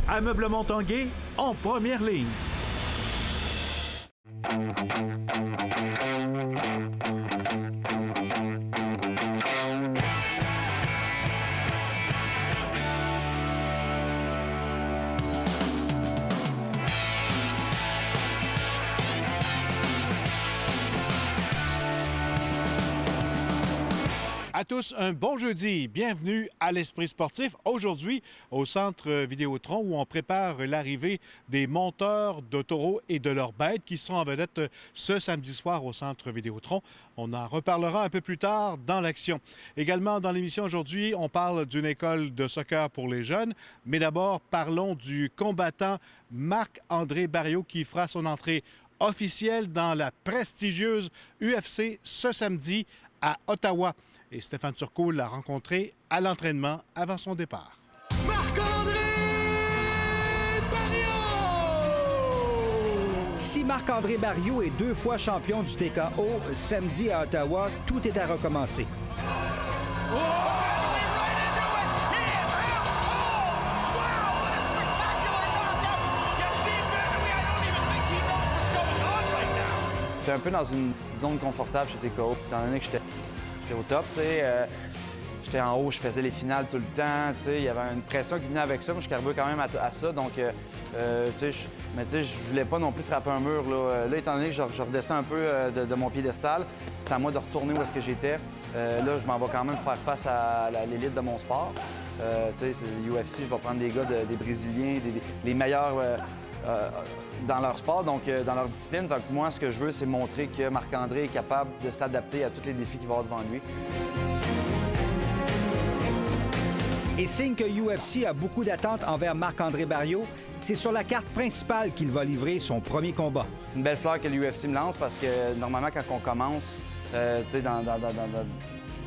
Ameublement Tanguay en première ligne. À tous, un bon jeudi. Bienvenue à l'Esprit sportif. Aujourd'hui, au Centre Vidéotron, où on prépare l'arrivée des monteurs de taureaux et de leurs bêtes qui seront en vedette ce samedi soir au Centre Vidéotron. On en reparlera un peu plus tard dans l'action. Également, dans l'émission aujourd'hui, on parle d'une école de soccer pour les jeunes. Mais d'abord, parlons du combattant Marc-André Barriault qui fera son entrée officielle dans la prestigieuse UFC ce samedi à Ottawa. Et Stéphane Turcot l'a rencontré à l'entraînement avant son départ. Marc-André Barriault! Si Marc-André Barriault est 2 fois champion du TKO, samedi à Ottawa, tout est à recommencer. J'étais un peu dans une zone confortable chez TKO, étant donné que j'étais au top, tu sais. J'étais en haut, je faisais les finales tout le temps, tu sais. Il y avait une pression qui venait avec ça. Moi, je carburais quand même à ça, donc, tu sais, je voulais pas non plus frapper un mur, là. Là, étant donné que je redescends un peu de mon piédestal, c'était à moi de retourner où est-ce que j'étais. Là, je m'en vais quand même faire face à l'élite de mon sport. Tu sais, c'est UFC, je vais prendre des gars, des Brésiliens, les meilleurs dans leur sport, donc dans leur discipline. Donc, moi, ce que je veux, c'est montrer que Marc-André est capable de s'adapter à tous les défis qu'il va avoir devant lui. Et signe que UFC a beaucoup d'attentes envers Marc-André Barriault, c'est sur la carte principale qu'il va livrer son premier combat. C'est une belle fleur que l'UFC me lance parce que normalement, quand on commence, tu sais,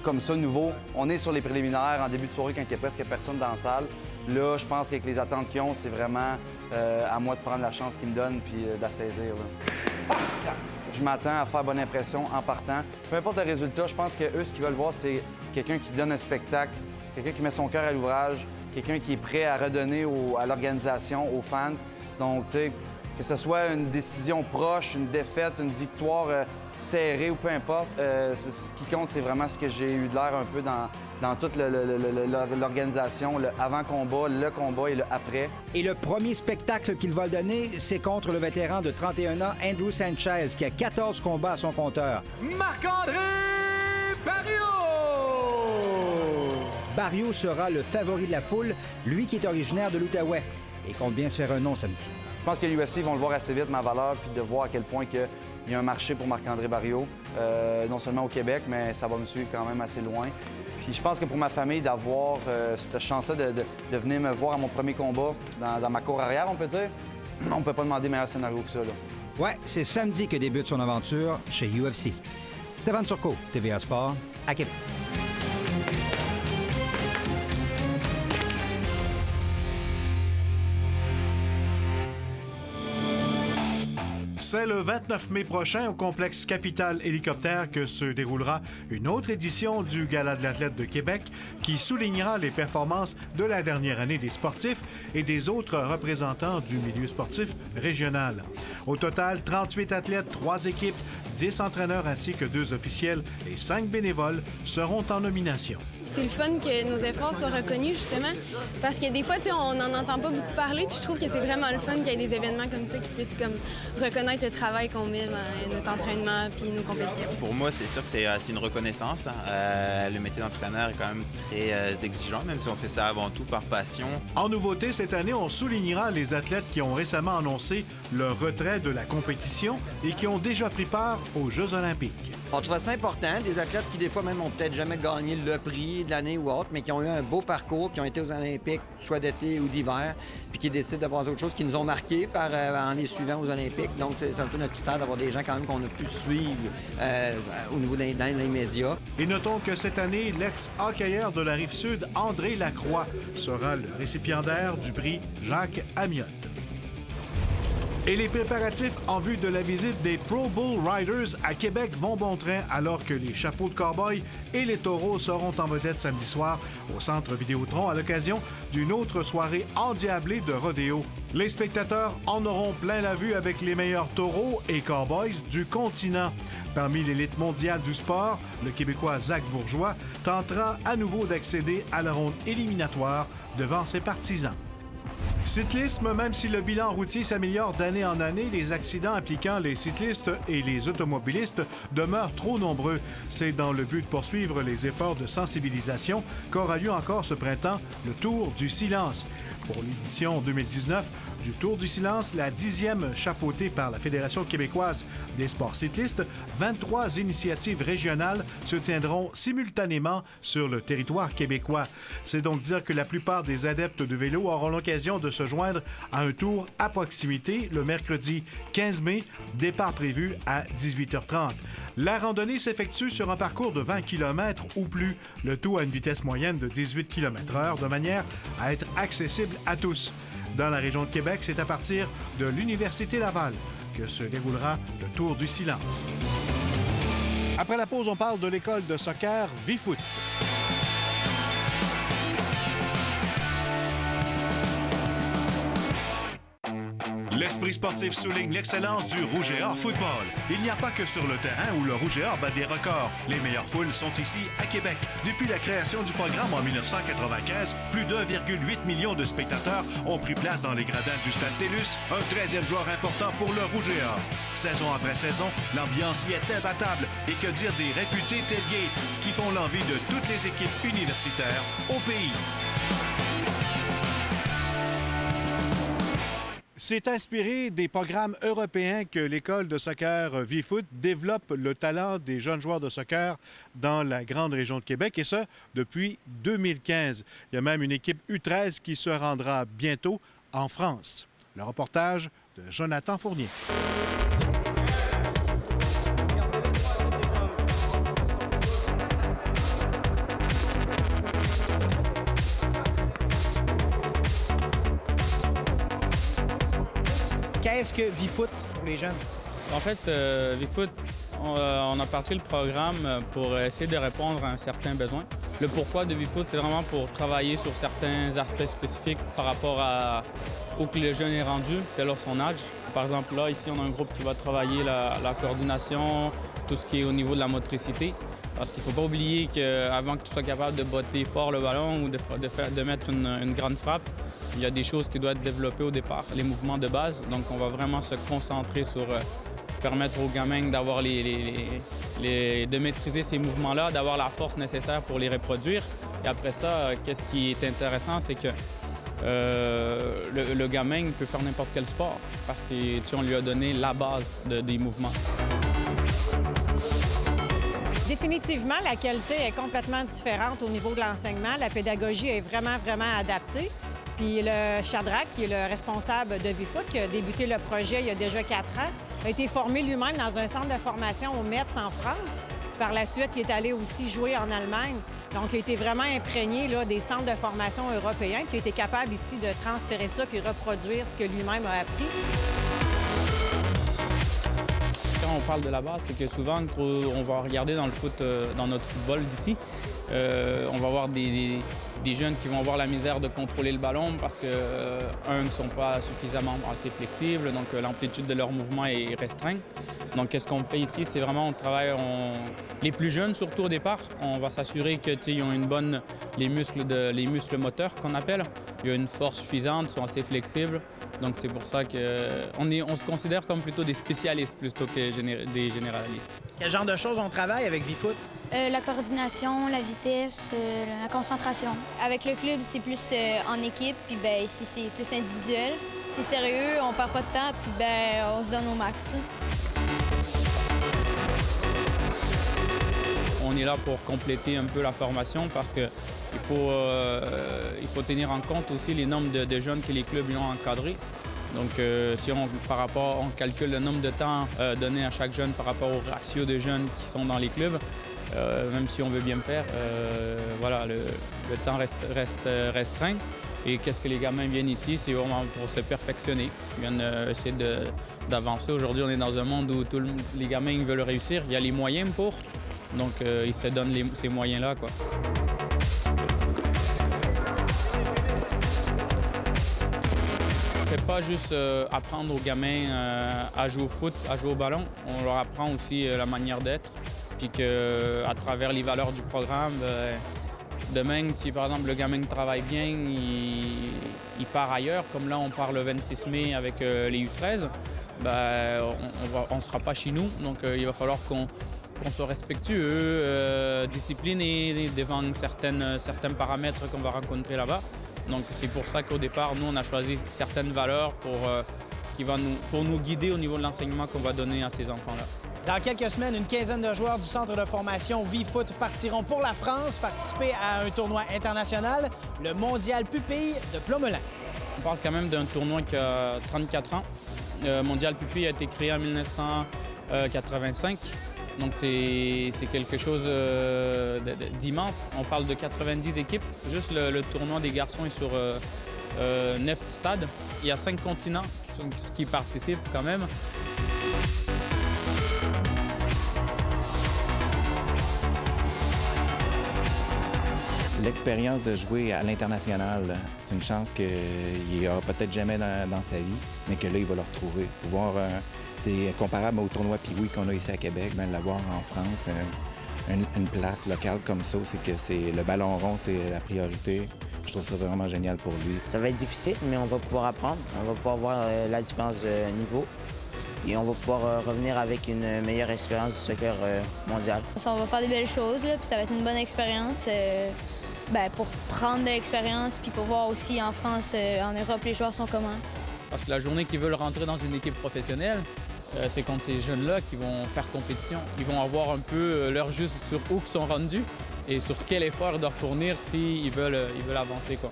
comme ça, nouveau, on est sur les préliminaires en début de soirée quand il n'y a presque personne dans la salle. Là, je pense qu'avec les attentes qu'ils ont, c'est vraiment à moi de prendre la chance qu'ils me donnent puis de la saisir. Je m'attends à faire bonne impression en partant. Peu importe le résultat, je pense qu'eux, ce qu'ils veulent voir, c'est quelqu'un qui donne un spectacle, quelqu'un qui met son cœur à l'ouvrage, quelqu'un qui est prêt à redonner à l'organisation, aux fans. Donc, tu sais, que ce soit une décision proche, une défaite, une victoire serrée ou peu importe, ce qui compte, c'est vraiment ce que j'ai eu de l'air un peu dans toute l'organisation, le avant-combat, le combat et le après. Et le premier spectacle qu'il va donner, c'est contre le vétéran de 31 ans, Andrew Sanchez, qui a 14 combats à son compteur. Marc-André Barriault! Barriault sera le favori de la foule, lui qui est originaire de l'Outaouais et compte bien se faire un nom samedi. Je pense que l'UFC vont le voir assez vite, ma valeur, puis de voir à quel point il y a un marché pour Marc-André Barriault, non seulement au Québec, mais ça va me suivre quand même assez loin. Puis je pense que pour ma famille, d'avoir cette chance-là de venir me voir à mon premier combat dans ma cour arrière, on peut dire, on peut pas demander meilleur scénario que ça, là. Ouais, c'est samedi que débute son aventure chez UFC. Stéphane Turcot, TVA Sport, à Québec. C'est le 29 mai prochain au complexe Capital Hélicoptère que se déroulera une autre édition du Gala de l'athlète de Québec qui soulignera les performances de la dernière année des sportifs et des autres représentants du milieu sportif régional. Au total, 38 athlètes, 3 équipes, 10 entraîneurs ainsi que 2 officiels et 5 bénévoles seront en nomination. C'est le fun que nos efforts soient reconnus, justement, parce que des fois, on n'en entend pas beaucoup parler, puis je trouve que c'est vraiment le fun qu'il y ait des événements comme ça qui puissent comme reconnaître le travail qu'on met dans notre entraînement puis nos compétitions. Pour moi, c'est sûr que c'est une reconnaissance. Le métier d'entraîneur est quand même très exigeant, même si on fait ça avant tout par passion. En nouveauté, cette année, on soulignera les athlètes qui ont récemment annoncé leur retrait de la compétition et qui ont déjà pris part aux Jeux olympiques. On trouve ça important, des athlètes qui, des fois, même, ont peut-être jamais gagné le prix de l'année ou autre, mais qui ont eu un beau parcours, qui ont été aux Olympiques, soit d'été ou d'hiver, puis qui décident d'avoir d'autres choses qui nous ont marqués en les suivant aux Olympiques. Donc, c'est un peu notre critère d'avoir des gens, quand même, qu'on a pu suivre au niveau dans les médias. Et notons que cette année, l'ex-hockeyeur de la Rive-Sud, André Lacroix, sera le récipiendaire du prix Jacques Amiotte. Et les préparatifs en vue de la visite des Pro Bull Riders à Québec vont bon train alors que les chapeaux de cow-boy et les taureaux seront en vedette samedi soir au Centre Vidéotron à l'occasion d'une autre soirée endiablée de rodéo. Les spectateurs en auront plein la vue avec les meilleurs taureaux et cowboys du continent. Parmi l'élite mondiale du sport, le Québécois Zach Bourgeois tentera à nouveau d'accéder à la ronde éliminatoire devant ses partisans. Cyclisme, même si le bilan routier s'améliore d'année en année, les accidents impliquant les cyclistes et les automobilistes demeurent trop nombreux. C'est dans le but de poursuivre les efforts de sensibilisation qu'aura lieu encore ce printemps le Tour du Silence. Pour l'édition 2019 du Tour du Silence, la 10e chapeautée par la Fédération québécoise des sports cyclistes, 23 initiatives régionales se tiendront simultanément sur le territoire québécois. C'est donc dire que la plupart des adeptes de vélo auront l'occasion de se joindre à un tour à proximité le mercredi 15 mai, départ prévu à 18h30. La randonnée s'effectue sur un parcours de 20 km ou plus, le tout à une vitesse moyenne de 18 km/h, de manière à être accessible à tous. Dans la région de Québec, c'est à partir de l'Université Laval que se déroulera le Tour du Silence. Après la pause, on parle de l'école de soccer Vifoot. L'Esprit sportif souligne l'excellence du Rouge et Or football. Il n'y a pas que sur le terrain où le Rouge et Or bat des records. Les meilleures foules sont ici, à Québec. Depuis la création du programme en 1995, plus d'1,8 million de spectateurs ont pris place dans les gradins du Stade TELUS, un 13e joueur important pour le Rouge et Or. Saison après saison, l'ambiance y est imbattable. Et que dire des réputés tailgates qui font l'envie de toutes les équipes universitaires au pays. C'est inspiré des programmes européens que l'école de soccer Vifoot développe le talent des jeunes joueurs de soccer dans la grande région de Québec, et ce, depuis 2015. Il y a même une équipe U13 qui se rendra bientôt en France. Le reportage de Jonathan Fournier. Qu'est-ce que Vifoot pour les jeunes? En fait, Vifoot, on a parti le programme pour essayer de répondre à un certain besoin. Le pourquoi de Vifoot, c'est vraiment pour travailler sur certains aspects spécifiques par rapport à où que le jeune est rendu, selon son âge. Par exemple, là, ici, on a un groupe qui va travailler la coordination, tout ce qui est au niveau de la motricité. Parce qu'il ne faut pas oublier qu'avant que tu sois capable de botter fort le ballon ou de mettre une grande frappe, il y a des choses qui doivent être développées au départ, les mouvements de base. Donc, on va vraiment se concentrer sur permettre aux gamins d'avoir de maîtriser ces mouvements-là, d'avoir la force nécessaire pour les reproduire. Et après ça, qu'est-ce qui est intéressant, c'est que le gamin peut faire n'importe quel sport parce qu'on lui a donné la base des mouvements. Définitivement, la qualité est complètement différente au niveau de l'enseignement. La pédagogie est vraiment, vraiment adaptée. Puis le Shadrach, qui est le responsable de Vifoot, qui a débuté le projet il y a déjà 4 ans, a été formé lui-même dans un centre de formation au Metz en France. Par la suite, il est allé aussi jouer en Allemagne. Donc, il a été vraiment imprégné là, des centres de formation européens, puis il a été capable ici de transférer ça puis reproduire ce que lui-même a appris. Quand on parle de la base, c'est que souvent, on va regarder dans le foot, dans notre football d'ici, on va voir des jeunes qui vont avoir la misère de contrôler le ballon parce que, ne sont pas suffisamment assez flexibles, donc l'amplitude de leur mouvement est restreinte. Donc, qu'est-ce qu'on fait ici? C'est vraiment, on travaille, les plus jeunes, surtout au départ, on va s'assurer qu'ils ont une bonne, les muscles moteurs qu'on appelle. Il y a une force suffisante, sont assez flexibles. Donc, c'est pour ça qu'on se considère comme plutôt des spécialistes plutôt que des généralistes. Quel genre de choses on travaille avec Vifoot? La coordination, la vitesse, la concentration. Avec le club, c'est plus en équipe, puis ben ici, c'est plus individuel. C'est sérieux, on perd pas de temps, puis ben on se donne au max. On est là pour compléter un peu la formation parce qu'il faut tenir en compte aussi les nombres de jeunes que les clubs ont encadrés. Donc, si on calcule le nombre de temps donné à chaque jeune par rapport au ratio de jeunes qui sont dans les clubs, même si on veut bien le faire, voilà, le temps reste restreint. Et qu'est-ce que les gamins viennent ici? C'est vraiment pour se perfectionner. Ils viennent essayer d'avancer. Aujourd'hui, on est dans un monde où les gamins ils veulent réussir. Il y a les moyens pour. Donc, ils se donnent ces moyens-là, quoi. C'est pas juste apprendre aux gamins à jouer au foot, à jouer au ballon. On leur apprend aussi la manière d'être. Puis qu'à travers les valeurs du programme, demain, si par exemple le gamin travaille bien, il part ailleurs. Comme là, on part le 26 mai avec les U13, on ne sera pas chez nous. Donc, il va falloir qu'on soit respectueux, discipliné devant certains paramètres qu'on va rencontrer là-bas. Donc, c'est pour ça qu'au départ, nous, on a choisi certaines valeurs pour nous guider au niveau de l'enseignement qu'on va donner à ces enfants-là. Dans quelques semaines, une quinzaine de joueurs du centre de formation V-Foot partiront pour la France participer à un tournoi international, le Mondial Pupille de Plomelin. On parle quand même d'un tournoi qui a 34 ans. Le Mondial Pupille a été créé en 1985. Donc, c'est quelque chose d'immense. On parle de 90 équipes. Juste le tournoi des garçons est sur 9 stades. Il y a 5 continents qui participent quand même. L'expérience de jouer à l'international, c'est une chance qu'il n'y aura peut-être jamais dans sa vie, mais que là, il va le retrouver. C'est comparable au tournoi Pee-Wee qu'on a ici à Québec, bien, l'avoir en France, une place locale comme ça, c'est que le ballon rond, c'est la priorité. Je trouve ça vraiment génial pour lui. Ça va être difficile, mais on va pouvoir apprendre. On va pouvoir voir la différence de niveau. Et on va pouvoir revenir avec une meilleure expérience du soccer mondial. On va faire des belles choses, là, puis ça va être une bonne expérience pour prendre de l'expérience, puis pour voir aussi en France, en Europe, les joueurs sont comment. Parce que la journée qu'ils veulent rentrer dans une équipe professionnelle, c'est contre ces jeunes-là qui vont faire compétition. Ils vont avoir un peu leur juste sur où ils sont rendus et sur quel effort ils doivent fournir s'ils veulent avancer, quoi.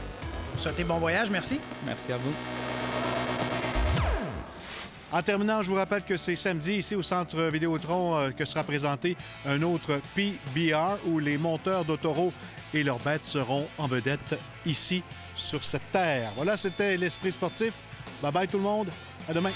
Vous souhaitez bon voyage, merci. Merci à vous. En terminant, je vous rappelle que c'est samedi, ici au Centre Vidéotron, que sera présenté un autre PBR où les monteurs d'autoroutes et leurs bêtes seront en vedette ici, sur cette terre. Voilà, c'était l'Esprit sportif. Bye-bye tout le monde. À demain.